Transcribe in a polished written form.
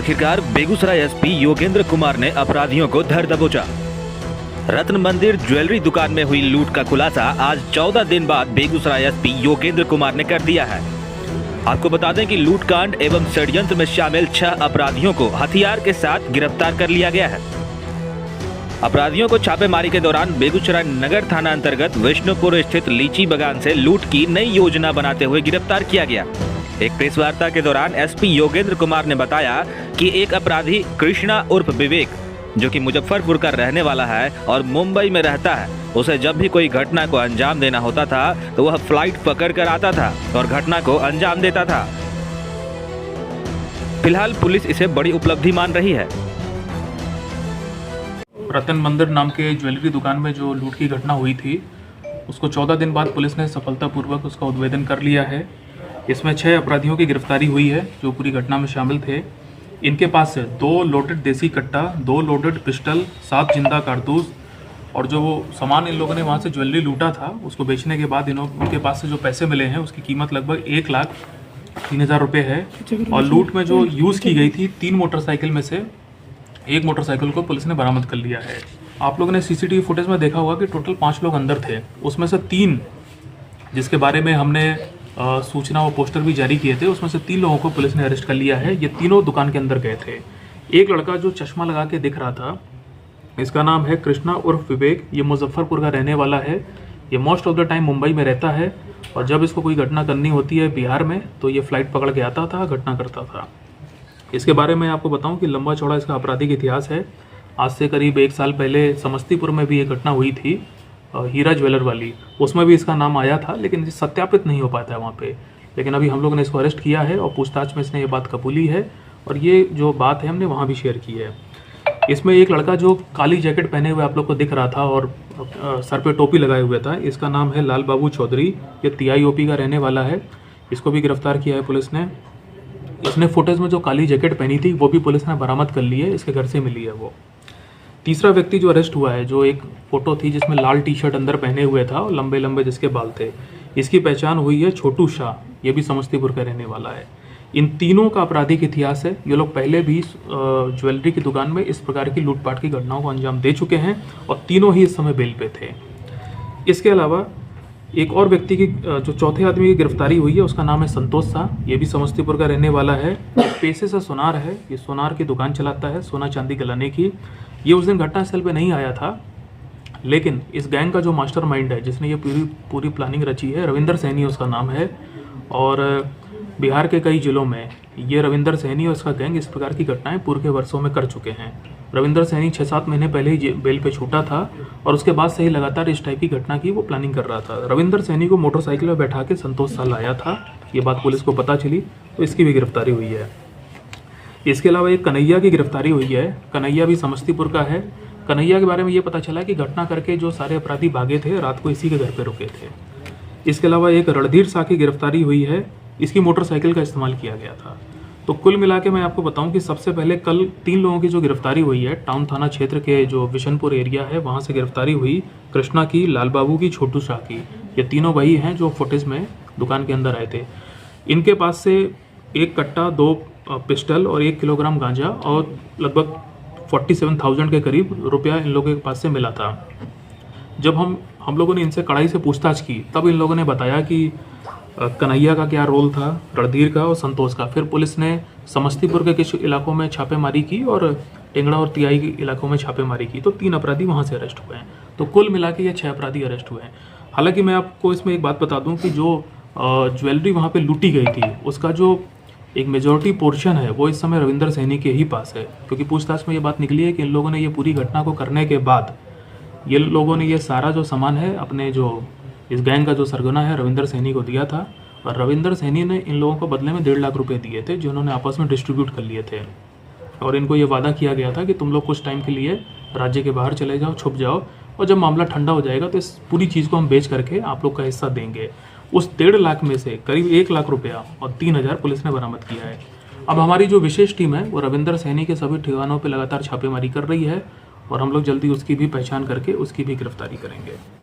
आखिरकार बेगूसराय एसपी योगेंद्र कुमार ने अपराधियों को धर दबोचा। रत्न मंदिर ज्वेलरी दुकान में हुई लूट का खुलासा आज 14 दिन बाद बेगूसराय एसपी योगेंद्र कुमार ने कर दिया है। आपको बता दें कि लूटकांड एवं षड्यंत्र में शामिल 6 अपराधियों को हथियार के साथ गिरफ्तार कर लिया गया है। अपराधियों को छापेमारी के दौरान बेगूसराय नगर थाना अंतर्गत विष्णुपुर स्थित लीची बागान से लूट की नई योजना बनाते हुए गिरफ्तार किया गया। एक प्रेस वार्ता के दौरान एसपी योगेंद्र कुमार ने बताया कि एक अपराधी कृष्णा उर्फ विवेक, जो कि मुजफ्फरपुर का रहने वाला है और मुंबई में रहता है, उसे जब भी कोई घटना को अंजाम देना होता था तो वह फ्लाइट पकड़ कर आता था और घटना को अंजाम देता था। फिलहाल पुलिस इसे बड़ी उपलब्धि मान रही है। रतन मंदिर नाम के ज्वेलरी दुकान में जो लूट की घटना हुई थी, उसको 14 दिन बाद पुलिस ने सफलतापूर्वक उसका उद्भेदन कर लिया है। इसमें 6 अपराधियों की गिरफ्तारी हुई है जो पूरी घटना में शामिल थे। इनके पास से 2 लोडेड देसी कट्टा, 2 लोडेड पिस्टल, 7 जिंदा कारतूस और जो वो सामान इन लोगों ने वहाँ से ज्वेलरी लूटा था उसको बेचने के बाद उनके पास से जो पैसे मिले हैं उसकी कीमत लगभग 1,03,000 रुपये है। और लूट में जो यूज़ की गई थी 3 मोटरसाइकिल में से एक मोटरसाइकिल को पुलिस ने बरामद कर लिया है। आप लोगों ने सीसीटीवी फुटेज में देखा होगा कि टोटल 5 लोग अंदर थे, उसमें से 3 जिसके बारे में हमने सूचना और पोस्टर भी जारी किए थे, उसमें से 3 लोगों को पुलिस ने अरेस्ट कर लिया है। ये तीनों दुकान के अंदर गए थे। एक लड़का जो चश्मा लगा के दिख रहा था, इसका नाम है कृष्णा उर्फ विवेक। ये मुजफ्फरपुर का रहने वाला है। ये most of the time Mumbai में रहता है और जब इसको कोई घटना करनी होती है बिहार में तो ये फ्लाइट पकड़ के आता था, घटना करता था। इसके बारे में आपको बताऊं कि लंबा चौड़ा इसका आपराधिक इतिहास है। आज से करीब 1 साल पहले समस्तीपुर में भी एक घटना हुई थी, हीरा ज्वेलर वाली, उसमें भी इसका नाम आया था लेकिन सत्यापित नहीं हो पाता है वहाँ पे। लेकिन अभी हम लोगों ने इसको अरेस्ट किया है और पूछताछ में इसने ये बात कबूली है और ये जो बात है हमने वहाँ भी शेयर की है। इसमें एक लड़का जो काली जैकेट पहने हुए आप लोग को दिख रहा था और सर पे टोपी लगाए हुए था, इसका नाम है लाल बाबू चौधरी। ये TIOP का रहने वाला है। इसको भी गिरफ्तार किया है पुलिस ने। इसने फुटेज में जो काली जैकेट पहनी थी वो भी पुलिस ने बरामद कर ली है, इसके घर से मिली है वो। तीसरा व्यक्ति जो अरेस्ट हुआ है, जो एक फोटो थी जिसमें लाल टी-शर्ट अंदर पहने हुए था और लंबे लंबे जिसके बाल थे, इसकी पहचान हुई है छोटू शाह। ये भी समस्तीपुर का रहने वाला है। इन तीनों का आपराधिक इतिहास है। ये लोग पहले भी ज्वेलरी की दुकान में इस प्रकार की लूटपाट की घटनाओं को अंजाम दे चुके हैं और तीनों ही इस समय बेल पे थे। इसके अलावा एक और व्यक्ति की जो चौथे आदमी की गिरफ्तारी हुई है, उसका नाम है संतोष शाह। ये भी समस्तीपुर का रहने वाला है। पेशे से सोनार है। ये सोनार की दुकान चलाता है, सोना चांदी गलाने की। ये उस दिन घटनास्थल पे नहीं आया था, लेकिन इस गैंग का जो मास्टरमाइंड है, जिसने ये पूरी प्लानिंग रची है, रविंदर सैनी उसका नाम है। और बिहार के कई जिलों में ये रविंदर सैनी और इसका गैंग इस प्रकार की घटनाएं पूर्व के वर्षों में कर चुके हैं। रविंदर सैनी 6-7 महीने पहले ही बेल पे छूटा था और उसके बाद से ही लगातार इस टाइप की घटना की वो प्लानिंग कर रहा था। रविंदर सैनी को मोटरसाइकिल में बैठा के संतोष शाह लाया था। ये बात पुलिस को पता चली तो इसकी भी गिरफ्तारी हुई है। इसके अलावा एक कन्हैया की गिरफ्तारी हुई है। कन्हैया भी समस्तीपुर का है। कन्हैया के बारे में ये पता चला कि घटना करके जो सारे अपराधी भागे थे, रात को इसी के घर पे रुके थे। इसके अलावा एक रणधीर शाह की गिरफ्तारी हुई है। इसकी मोटरसाइकिल का इस्तेमाल किया गया था। तो कुल मिला के मैं आपको बताऊं कि सबसे पहले कल 3 लोगों की जो गिरफ्तारी हुई है, टाउन थाना क्षेत्र के जो विशनपुर एरिया है वहाँ से गिरफ्तारी हुई। कृष्णा की, लाल बाबू की, छोटू शाह की। ये तीनों वही हैं जो फुटेज में दुकान के अंदर आए थे। इनके पास से 1 कट्टा, 2 पिस्टल और 1 किलोग्राम गांजा और लगभग 47,000 के करीब रुपया इन लोगों के पास से मिला था। जब हम लोगों ने इनसे कड़ाई से पूछताछ की तब इन लोगों ने बताया कि कन्हैया का क्या रोल था, रणधीर का और संतोष का। फिर पुलिस ने समस्तीपुर के कुछ इलाकों में छापेमारी की और टेंगड़ा और तिहाई के इलाकों में छापेमारी की, तो 3 अपराधी वहाँ से अरेस्ट हुए हैं। तो कुल मिला के ये 6 अपराधी अरेस्ट हुए हैं। हालांकि मैं आपको इसमें एक बात बता दूं कि जो ज्वेलरी वहाँ पे लूटी गई थी उसका जो एक मेजॉरिटी पोर्शन है वो इस समय रविंदर सैनी के ही पास है, क्योंकि पूछताछ में ये बात निकली है कि इन लोगों ने ये पूरी घटना को करने के बाद ये लोगों ने ये सारा जो सामान है अपने जो इस गैंग का जो सरगना है रविंदर सैनी को दिया था और रविंदर सैनी ने इन लोगों को बदले में 1.5 लाख रुपए दिए थे जो उन्होंने आपस में डिस्ट्रीब्यूट कर लिए थे। और इनको ये वादा किया गया था कि तुम लोग कुछ टाइम के लिए राज्य के बाहर चले जाओ, छुप जाओ और जब मामला ठंडा हो जाएगा तो इस पूरी चीज़ को हम बेच करके आप लोग का हिस्सा देंगे। उस 1.5 लाख में से करीब 1 लाख रुपया और 3,000 पुलिस ने बरामद किया है। अब हमारी जो विशेष टीम है वो रविंदर सैनी के सभी ठिकानों पर लगातार छापेमारी कर रही है और हम लोग जल्दी उसकी भी पहचान करके उसकी भी गिरफ्तारी करेंगे।